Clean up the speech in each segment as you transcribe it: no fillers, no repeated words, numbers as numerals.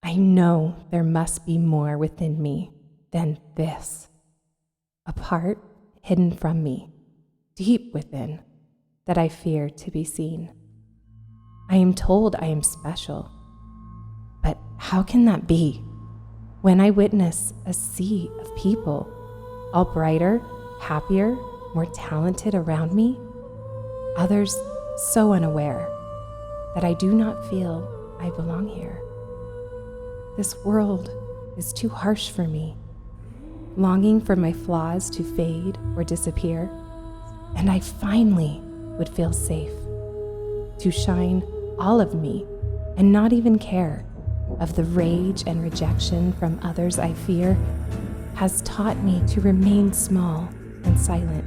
I know there must be more within me than this. A part hidden from me, deep within, that I fear to be seen. I am told I am special, but how can that be when I witness a sea of people, all brighter, happier, more talented around me? Others so unaware that I do not feel I belong here. This world is too harsh for me, longing for my flaws to fade or disappear, and I finally would feel safe to shine all of me and not even care of the rage and rejection from others I fear has taught me to remain small and silent.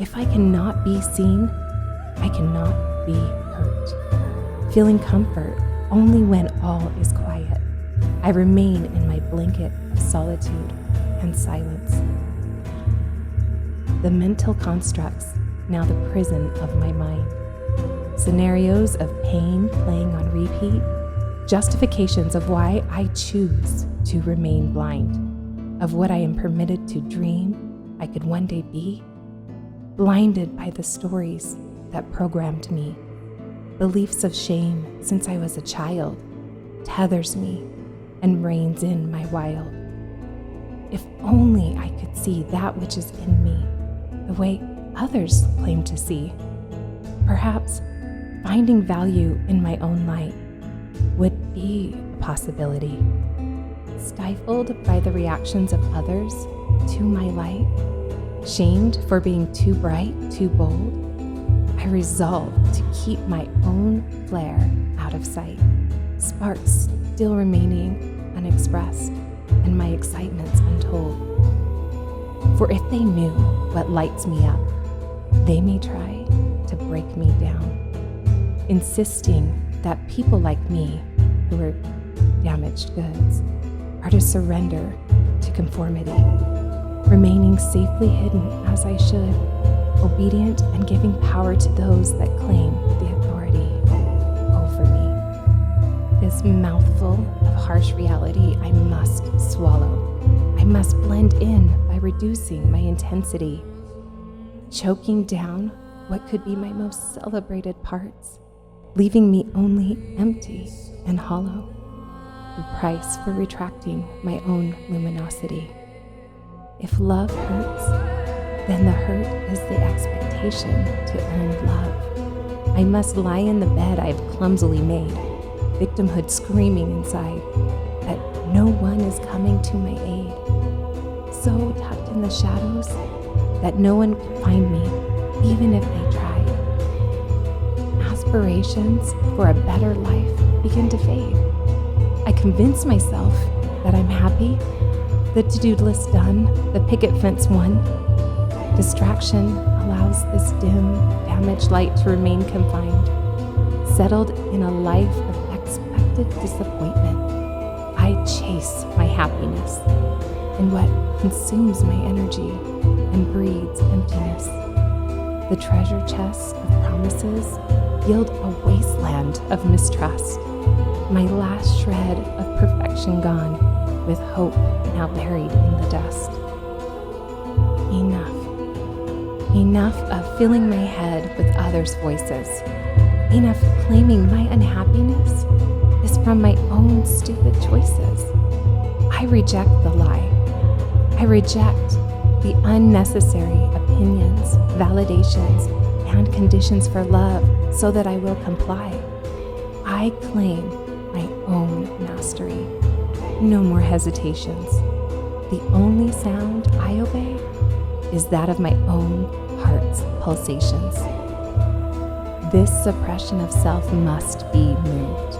If I cannot be seen, I cannot be hurt. Feeling comfort only when all is quiet, I remain in my blanket of solitude and silence. The mental constructs, now the prison of my mind. Scenarios of pain playing on repeat, justifications of why I choose to remain blind, of what I am permitted to dream I could one day be, blinded by the stories that programmed me. Beliefs of shame since I was a child tethers me and reins in my wild. If only I could see that which is in me the way others claim to see, perhaps finding value in my own light would be a possibility. Stifled by the reactions of others to my light, shamed for being too bright, too bold, I resolve to keep my own flare out of sight, sparks still remaining unexpressed, and my excitements untold. For if they knew what lights me up, they may try to break me down, insisting that people like me, who are damaged goods, are to surrender to conformity, remaining safely hidden as I should, obedient and giving power to those that claim the authority over me. This mouthful of harsh reality I must swallow. I must blend in by reducing my intensity, choking down what could be my most celebrated parts, leaving me only empty and hollow, the price for retracting my own luminosity. If love hurts, then the hurt is the expectation to earn love. I must lie in the bed I've clumsily made, victimhood screaming inside that no one is coming to my aid, so tucked in the shadows that no one could find me, even if they tried. Aspirations for a better life begin to fade. I convince myself that I'm happy, the to-do list done, the picket fence won. Distraction allows this dim, damaged light to remain confined, settled in a life of expected disappointment. I chase my happiness in what consumes my energy and breeds emptiness. The treasure chests of promises yield a wasteland of mistrust. My last shred of perfection gone, with hope now buried in the dust. Enough. Enough of filling my head with others' voices. Enough claiming my unhappiness is from my own stupid choices. I reject the lie. I reject the unnecessary opinions, validations, and conditions for love so that I will comply. I claim my own mastery. No more hesitations. The only sound I obey is that of my own heart's pulsations. This suppression of self must be moved.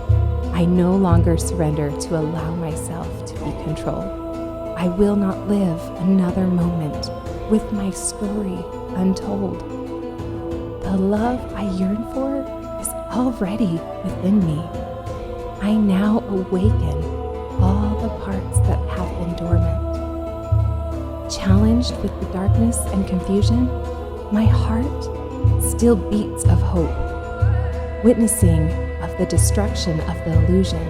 I no longer surrender to allow myself to be controlled. I will not live another moment with my story untold. The love I yearn for is already within me. I now awaken all the parts that have been dormant. Challenged with the darkness and confusion, my heart still beats of hope. Witnessing of the destruction of the illusion,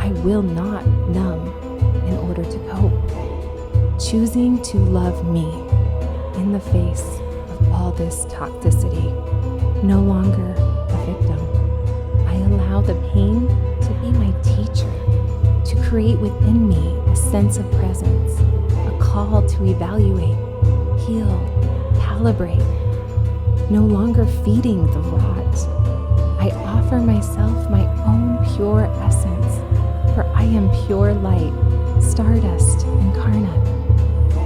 I will not numb in order to cope. Choosing to love me in the face of all this toxicity, no longer a victim. I allow the pain to be my teacher, to create within me a sense of presence, a call to evaluate, heal, calibrate. No longer feeding the rot, I offer myself my own pure essence, for I am pure light, stardust incarnate,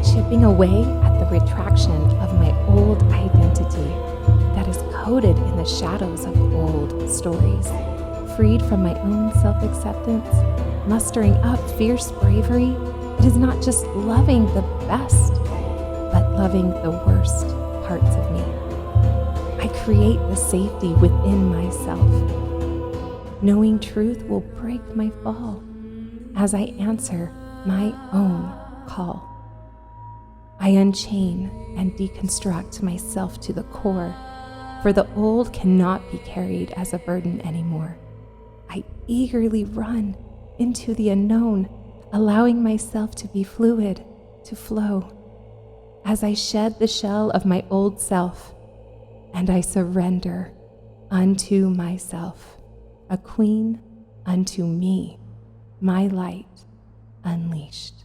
chipping away at the retraction of my old identity that is coded in the shadows of old stories, freed from my own self-acceptance, mustering up fierce bravery. It is not just loving the best, but loving the worst parts of me. I create the safety within myself. Knowing truth will break my fall as I answer my own call. I unchain and deconstruct myself to the core, for the old cannot be carried as a burden anymore. I eagerly run into the unknown, allowing myself to be fluid, to flow, as I shed the shell of my old self, and I surrender unto myself, a queen unto me, my light unleashed.